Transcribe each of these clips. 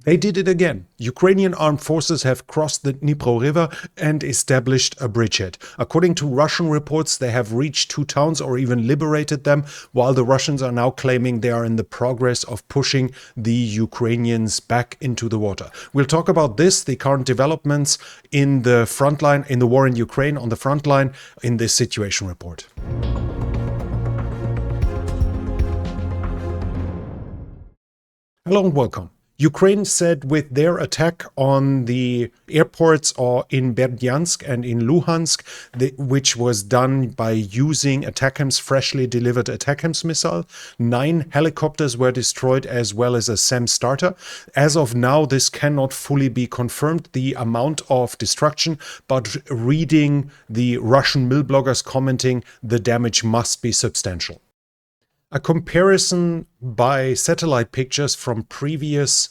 They did it again. Ukrainian armed forces have crossed the Dnipro River and established a bridgehead. According to Russian reports, they have reached two towns or even liberated them, while the Russians are now claiming they are in the progress of pushing the Ukrainians back into the water. We'll talk about this, the current developments in the front line, in the war in Ukraine, on the front line, in this situation report. Hello and welcome. Ukraine said with their attack on the airports in Berdyansk and in Luhansk, which was done by using ATACMS freshly delivered ATACMS missile, 9 helicopters were destroyed as well as a SAM starter. As of now, this cannot fully be confirmed, the amount of destruction, but reading the Russian mill bloggers commenting, the damage must be substantial. A comparison by satellite pictures from previous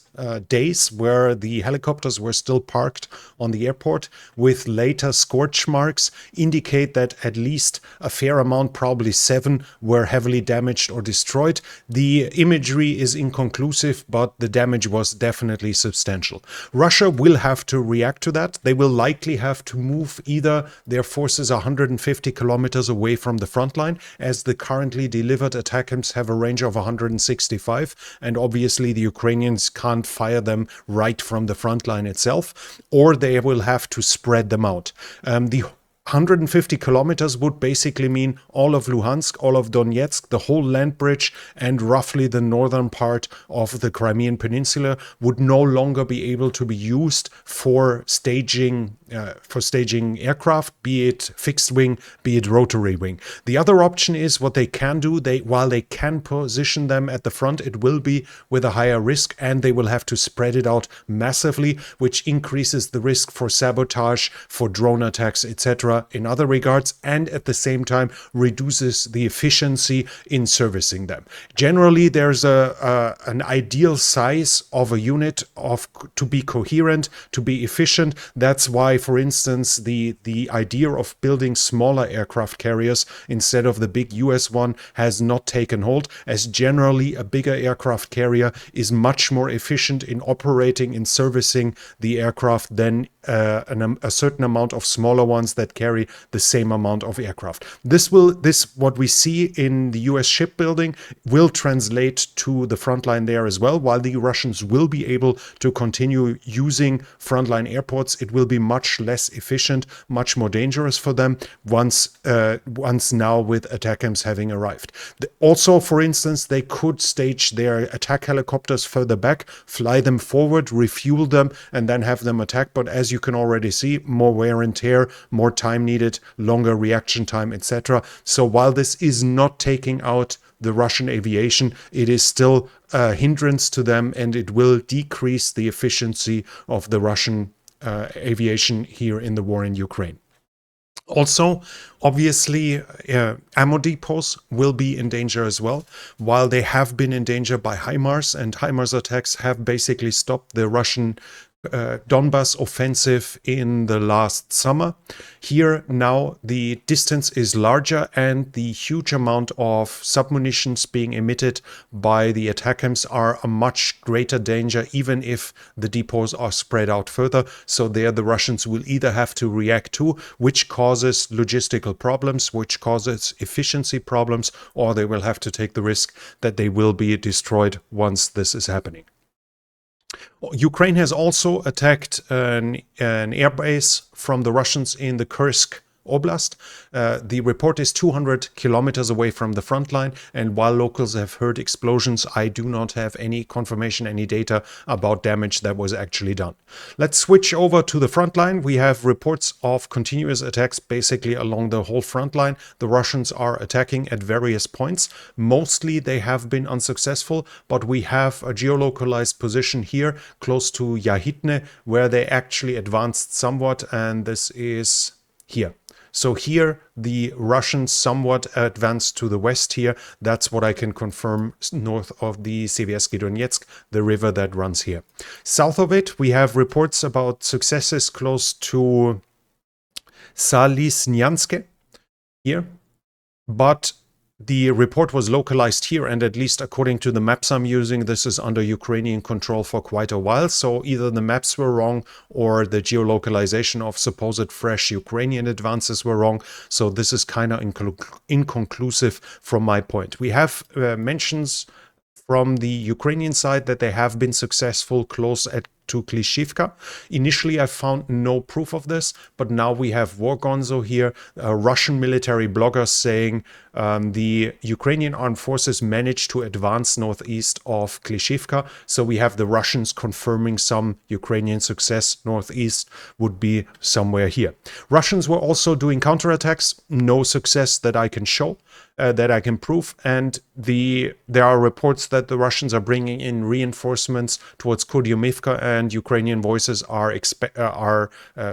days where the helicopters were still parked on the airport with later scorch marks indicate that at least a fair amount, probably 7, were heavily damaged or destroyed. The imagery is inconclusive, but the damage was definitely substantial. Russia will have to react to that. They will likely have to move either their forces 150 kilometers away from the front line, as the currently delivered ATACMS have a range of 165, and obviously the Ukrainians can't fire them right from the front line itself, or they will have to spread them out. The 150 kilometers would basically mean all of Luhansk, all of Donetsk, the whole land bridge, and roughly the northern part of the Crimean Peninsula would no longer be able to be used for staging aircraft, be it fixed wing, be it rotary wing. The other option is what they can do. While they can position them at the front, it will be with a higher risk, and they will have to spread it out massively, which increases the risk for sabotage, for drone attacks, etc. in other regards, and at the same time reduces the efficiency in servicing them. Generally, there's an ideal size of a unit to be coherent, to be efficient. That's why, for instance, the idea of building smaller aircraft carriers instead of the big US one has not taken hold, as generally a bigger aircraft carrier is much more efficient in operating, in servicing the aircraft than a certain amount of smaller ones that carry the same amount of aircraft. What we see in the US shipbuilding will translate to the front line there as well. While the Russians will be able to continue using frontline airports, it will be much less efficient, much more dangerous for them once now with ATACMS having arrived. Also, for instance, they could stage their attack helicopters further back, fly them forward, refuel them, and then have them attack. But as you can already see, more wear and tear, more time needed, longer reaction time, etc. So while this is not taking out the Russian aviation, it is still a hindrance to them, and it will decrease the efficiency of the Russian aviation here in the war in Ukraine. Also, obviously, ammo depots will be in danger as well, while they have been in danger by HIMARS, and HIMARS attacks have basically stopped the Russian Donbas offensive in the last summer. Here now the distance is larger, and the huge amount of submunitions being emitted by the ATACMS are a much greater danger, even if the depots are spread out further. So there the Russians will either have to react to, which causes logistical problems, which causes efficiency problems, or they will have to take the risk that they will be destroyed once this is happening. Ukraine has also attacked an airbase from the Russians in the Kursk Oblast. The report is 200 kilometers away from the front line, and while locals have heard explosions, I do not have any confirmation, any data about damage that was actually done. Let's switch over to the front line. We have reports of continuous attacks basically along the whole front line. The Russians are attacking at various points. Mostly they have been unsuccessful, but we have a geolocalized position here close to Yahitne where they actually advanced somewhat, and this is here. So here the Russians somewhat advanced to the west here. That's what I can confirm north of the Seversky Donetsk, the river that runs here. South of it, we have reports about successes close to Salisnyanske here. But the report was localized here, and at least according to the maps I'm using, this is under Ukrainian control for quite a while. So either the maps were wrong or the geolocalization of supposed fresh Ukrainian advances were wrong. So this is kind of inconclusive from my point. We have mentions from the Ukrainian side that they have been successful close to Klishivka. Initially, I found no proof of this, but now we have War Gonzo here, a Russian military blogger saying the Ukrainian armed forces managed to advance northeast of Klishivka. So we have the Russians confirming some Ukrainian success. Northeast would be somewhere here. Russians were also doing counterattacks. No success that I can show. That I can prove, and there are reports that the Russians are bringing in reinforcements towards Kurdyumivka, and Ukrainian voices are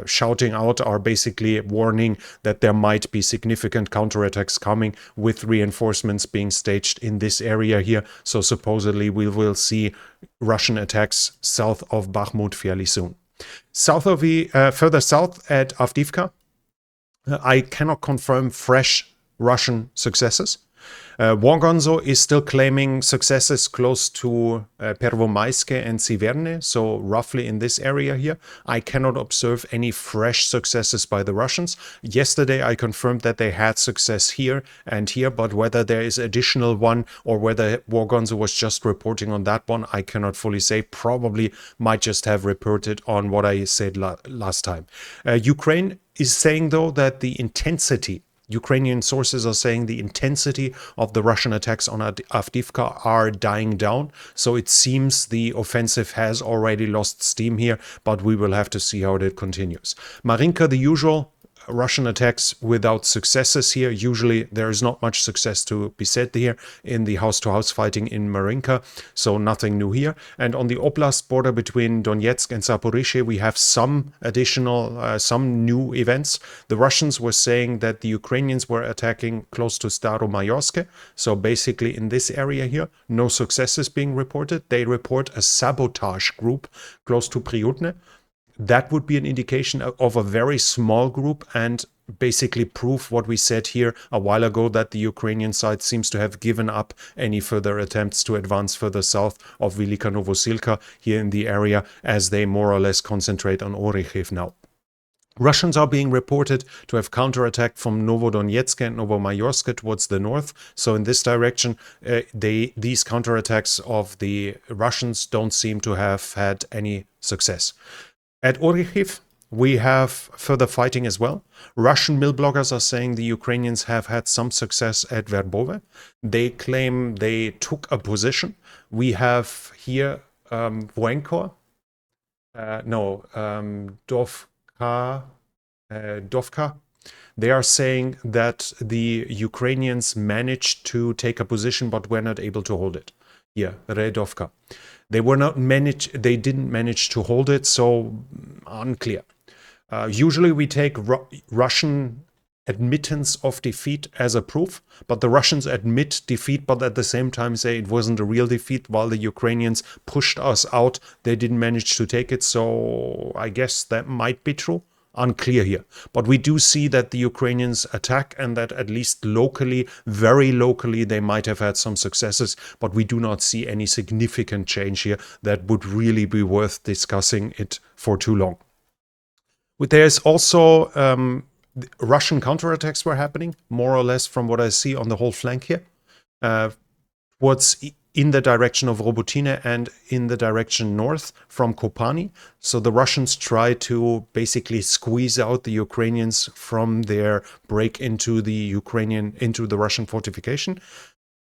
shouting out, are basically warning that there might be significant counterattacks coming with reinforcements being staged in this area here. So supposedly we will see Russian attacks south of Bakhmut fairly soon. Further south at Avdiivka, I cannot confirm fresh Russian successes. War Gonzo is still claiming successes close to Pervomaiske and Siverne, so roughly in this area here. I cannot observe any fresh successes by the Russians. Yesterday I confirmed that they had success here and here, but whether there is additional one or whether War Gonzo was just reporting on that one, I cannot fully say. Probably might just have reported on what I said last time. Ukraine is saying, though, that the intensity, Ukrainian sources are saying the intensity of the Russian attacks on Avdiivka are dying down. So it seems the offensive has already lost steam here, but we will have to see how it continues. Marinka, the usual Russian attacks without successes here. Usually there is not much success to be said here in the house-to-house fighting in Marinka, so nothing new here. And on the oblast border between Donetsk and Zaporizhzhia, we have some some new events. The Russians were saying that the Ukrainians were attacking close to Staromayorsk, so basically in this area here, no successes being reported. They report a sabotage group close to Priutne. That would be an indication of a very small group and basically prove what we said here a while ago, that the Ukrainian side seems to have given up any further attempts to advance further south of Velika Novosilka here in the area, as they more or less concentrate on Orikhiv now. Russians are being reported to have counterattacked from Novodonetsk and Novomayorsk towards the north. So in this direction, these counterattacks of the Russians don't seem to have had any success. At Orikhiv, we have further fighting as well. Russian mill bloggers are saying the Ukrainians have had some success at Verbove. They claim they took a position. We have here Voenkor, Dovka. They are saying that the Ukrainians managed to take a position but were not able to hold it. Yeah, Redovka. They didn't manage to hold it, so unclear. Usually we take Russian admittance of defeat as a proof, but the Russians admit defeat, but at the same time say it wasn't a real defeat, while the Ukrainians pushed us out. They didn't manage to take it, so I guess that might be true. Unclear here. But we do see that the Ukrainians attack, and that at least locally, very locally, they might have had some successes, but we do not see any significant change here that would really be worth discussing it for too long. There's also Russian counterattacks were happening, more or less from what I see on the whole flank here, in the direction of Robotine and in the direction north from Kopani. So the Russians try to basically squeeze out the Ukrainians from their break into the Russian fortification.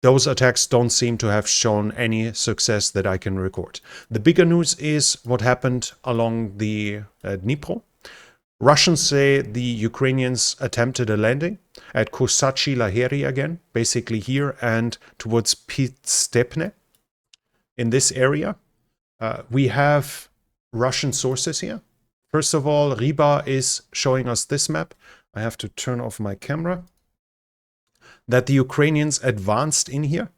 Those attacks don't seem to have shown any success that I can record. The bigger news is what happened along the Dnipro. Russians say the Ukrainians attempted a landing at Kosachi Laheri again, basically here and towards Pitstepne. In this area, we have Russian sources here. First of all, Riba is showing us this map. I have to turn off my camera. That the Ukrainians advanced in here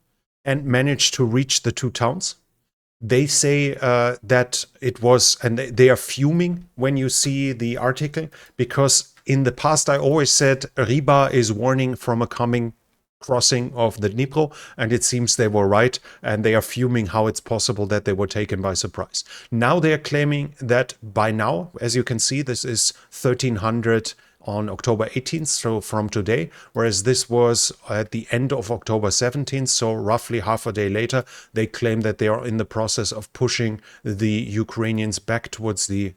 and managed to reach the two towns. They say that it was, and they are fuming when you see the article, because in the past I always said Riba is warning from a coming crossing of the Dnipro, and it seems they were right, and they are fuming how it's possible that they were taken by surprise. Now they are claiming that by now, as you can see, this is 1300 on October 18th, so from today, whereas this was at the end of October 17th, so roughly half a day later. They claim that they are in the process of pushing the Ukrainians back towards the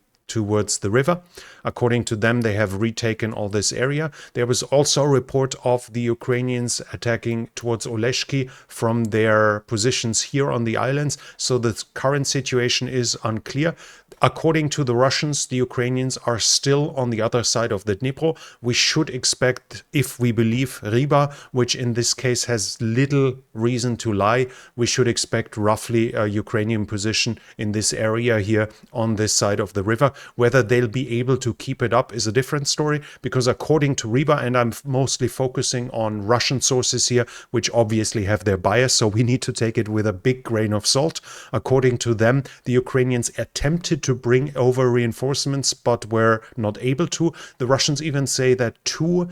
river. According to them, they have retaken all this area. There was also a report of the Ukrainians attacking towards Oleshki from their positions here on the islands. So the current situation is unclear. According to the Russians, the Ukrainians are still on the other side of the Dnipro. We should expect, if we believe Riba, which in this case has little reason to lie, we should expect roughly a Ukrainian position in this area here on this side of the river. Whether they'll be able to keep it up is a different story, because according to Riba, and I'm mostly focusing on Russian sources here, which obviously have their bias, so we need to take it with a big grain of salt. According to them, the Ukrainians attempted to bring over reinforcements, but were not able to. The Russians even say that 2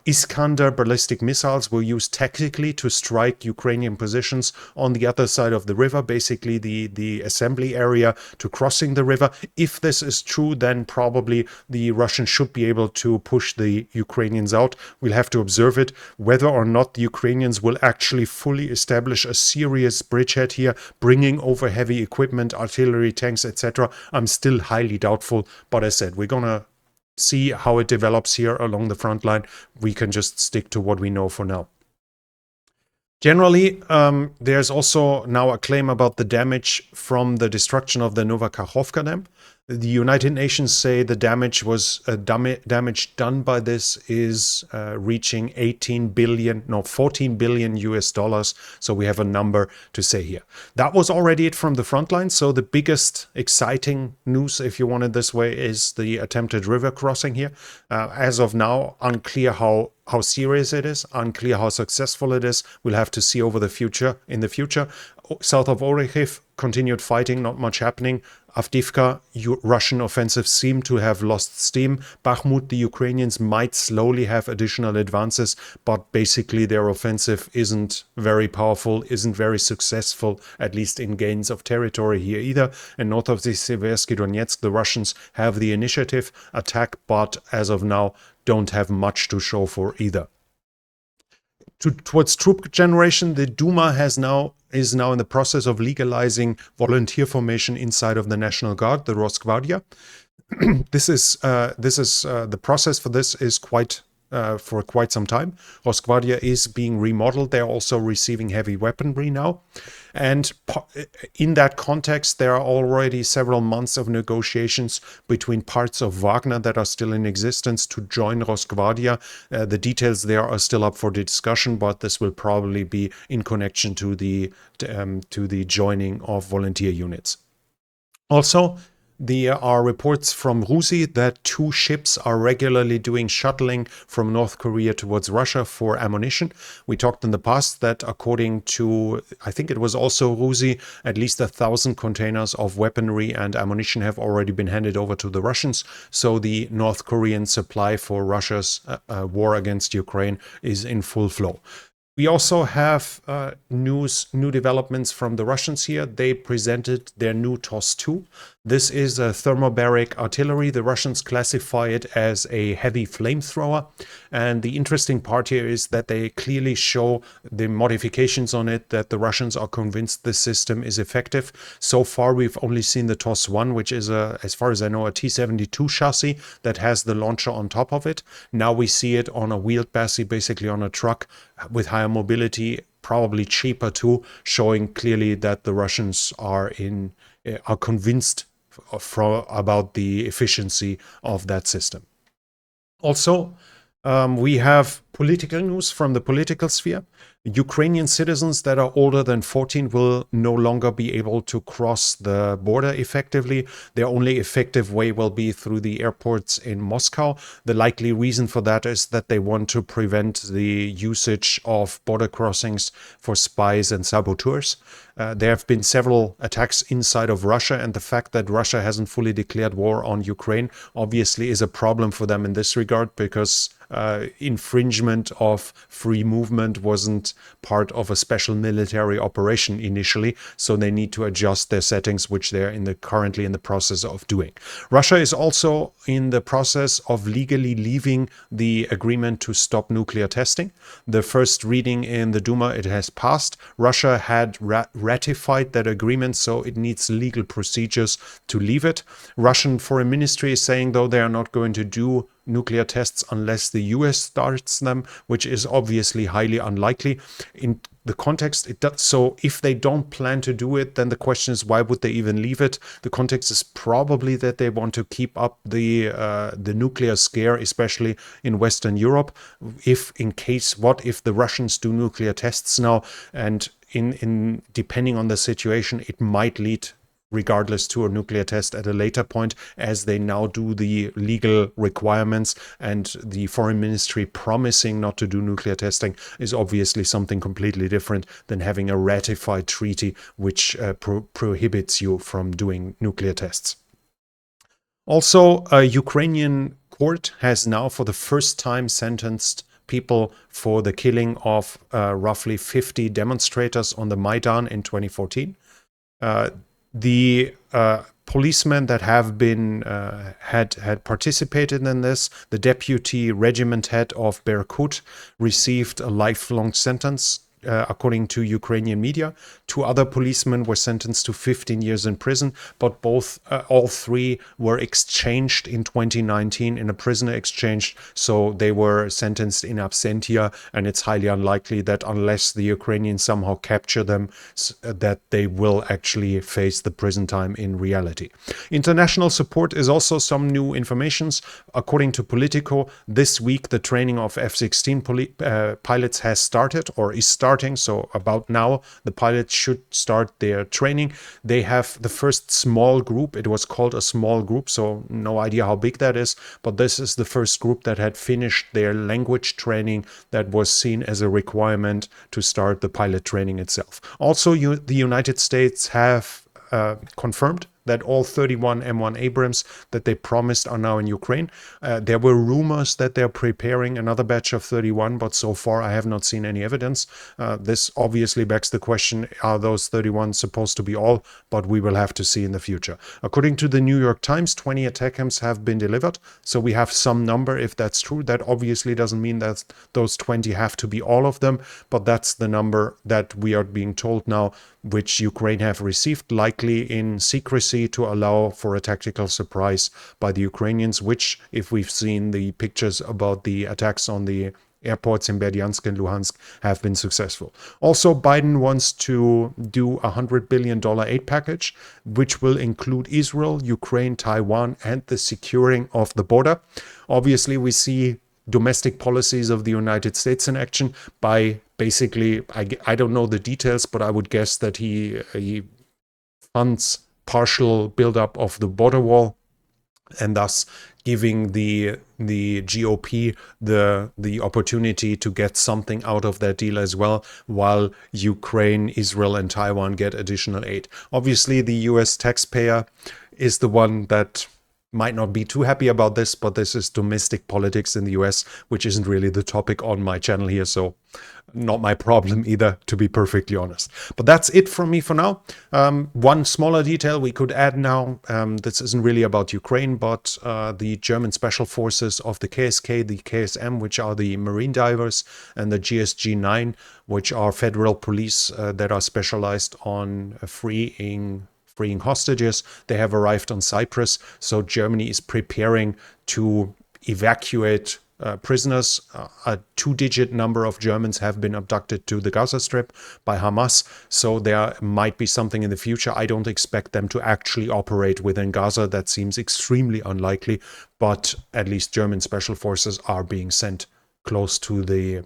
Iskander ballistic missiles were used tactically to strike Ukrainian positions on the other side of the river, basically the assembly area to crossing the river. If this is true, then probably the Russians should be able to push the Ukrainians out. We'll have to observe it. Whether or not the Ukrainians will actually fully establish a serious bridgehead here, bringing over heavy equipment, artillery, tanks, etc., I'm still highly doubtful. But as I said, we're going to see how it develops here along the front line. We can just stick to what we know for now. Generally, there's also now a claim about the damage from the destruction of the Novakhovka Dam. The United Nations say the damage was damage done by this is reaching 14 billion US dollars. So we have a number to say here. That was already it from the front line. So the biggest exciting news, if you want it this way, is the attempted river crossing here. As of now, unclear how serious it is, unclear how successful it is. We'll have to see over the future. In the future, south of Orikhiv, continued fighting, not much happening. Avdiivka, Russian offensive seem to have lost steam. Bakhmut, the Ukrainians might slowly have additional advances, but basically their offensive isn't very powerful, isn't very successful, at least in gains of territory here either. And north of the Seversky Donetsk, the Russians have the initiative attack, but as of now, don't have much to show for either. Towards troop generation, the Duma is now in the process of legalizing volunteer formation inside of the National Guard, the Rosgvardia. The process for this is for quite some time. Rosgvardia is being remodeled. They're also receiving heavy weaponry now. And in that context, there are already several months of negotiations between parts of Wagner that are still in existence to join Rosgvardia. The details there are still up for discussion, but this will probably be in connection to the joining of volunteer units. Also, there are reports from Rusi that 2 ships are regularly doing shuttling from North Korea towards Russia for ammunition. We talked in the past that according to, I think it was also Rusi, at least 1,000 containers of weaponry and ammunition have already been handed over to the Russians. So the North Korean supply for Russia's war against Ukraine is in full flow. We also have new developments from the Russians here. They presented their new TOS-2. This is a thermobaric artillery. The Russians classify it as a heavy flamethrower. And the interesting part here is that they clearly show the modifications on it, that the Russians are convinced this system is effective. So far, we've only seen the TOS-1, which is, as far as I know, a T-72 chassis that has the launcher on top of it. Now we see it on a wheeled chassis, basically on a truck with higher mobility, probably cheaper too, showing clearly that the Russians are convinced about the efficiency of that system. Also, we have political news from the political sphere. Ukrainian citizens that are older than 14 will no longer be able to cross the border effectively. Their only effective way will be through the airports in Moscow. The likely reason for that is that they want to prevent the usage of border crossings for spies and saboteurs. There have been several attacks inside of Russia, and the fact that Russia hasn't fully declared war on Ukraine obviously is a problem for them in this regard, because infringement of free movement wasn't part of a special military operation initially, so they need to adjust their settings, which they're currently in the process of doing. Russia is also in the process of legally leaving the agreement to stop nuclear testing. The first reading in the Duma, it has passed. Russia had ratified that agreement, so it needs legal procedures to leave it. Russian Foreign Ministry is saying, though, they are not going to do nuclear tests unless the US starts them, which is obviously highly unlikely. In the context, it does. So if they don't plan to do it, then the question is, why would they even leave it? The context is probably that they want to keep up the nuclear scare, especially in Western Europe. What if the Russians do nuclear tests now, and in depending on the situation, it might lead regardless to a nuclear test at a later point, as they now do the legal requirements, and the foreign ministry promising not to do nuclear testing is obviously something completely different than having a ratified treaty which prohibits you from doing nuclear tests. Also, a Ukrainian court has now for the first time sentenced people for the killing of roughly 50 demonstrators on the Maidan in 2014. The policemen that have been had participated in this, the deputy regiment head of Berkut, received a lifelong sentence. According to Ukrainian media, 2 other policemen were sentenced to 15 years in prison, but all 3 were exchanged in 2019 in a prisoner exchange, so they were sentenced in absentia, and it's highly unlikely that unless the Ukrainians somehow capture them, that they will actually face the prison time in reality. International support is also some new informations. According to Politico, this week the training of F-16 pilots has started, or is starting. So about now, the pilots should start their training. They have the first small group. It was called a small group, so no idea how big that is. But this is the first group that had finished their language training that was seen as a requirement to start the pilot training itself. Also, the United States have confirmed that all 31 M1 Abrams that they promised are now in Ukraine. There were rumors that they're preparing another batch of 31, but so far I have not seen any evidence. This obviously begs the question, are those 31 supposed to be all? But we will have to see in the future. According to the New York Times, 20 ATACMS have been delivered, so we have some number if that's true. That obviously doesn't mean that those 20 have to be all of them, but that's the number that we are being told now, which Ukraine have received, likely in secrecy to allow for a tactical surprise by the Ukrainians, which, if we've seen the pictures about the attacks on the airports in Berdyansk and Luhansk, have been successful. Also, Biden wants to do a $100 billion aid package, which will include Israel, Ukraine, Taiwan, and the securing of the border. Obviously, we see domestic policies of the United States in action by basically, I don't know the details, but I would guess that he funds partial buildup of the border wall, and thus giving the GOP the opportunity to get something out of that deal as well, while Ukraine, Israel, and Taiwan get additional aid. Obviously, the US taxpayer is the one that might not be too happy about this, but this is domestic politics in the US, which isn't really the topic on my channel here, so not my problem either, to be perfectly honest. But that's it from me for now. One smaller detail we could add now, this isn't really about Ukraine, but the German special forces of the KSK, the KSM, which are the marine divers, and the GSG-9, which are federal police that are specialized on freeing hostages. They have arrived on Cyprus, so Germany is preparing to evacuate prisoners. A 2-digit number of Germans have been abducted to the Gaza Strip by Hamas, so there might be something in the future. I don't expect them to actually operate within Gaza. That seems extremely unlikely, but at least German special forces are being sent close to the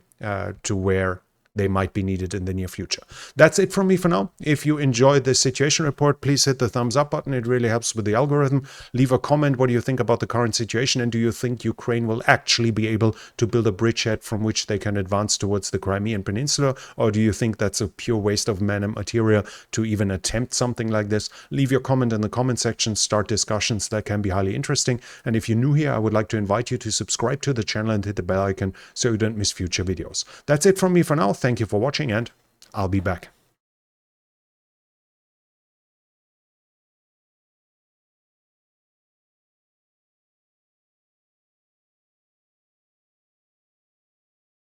to where they might be needed in the near future. That's it from me for now. If you enjoyed this situation report, please hit the thumbs up button. It really helps with the algorithm. Leave a comment. What do you think about the current situation? And do you think Ukraine will actually be able to build a bridgehead from which they can advance towards the Crimean Peninsula? Or do you think that's a pure waste of man and material to even attempt something like this? Leave your comment in the comment section. Start discussions that can be highly interesting. And if you're new here, I would like to invite you to subscribe to the channel and hit the bell icon so you don't miss future videos. That's it from me for now. Thank you for watching, and I'll be back.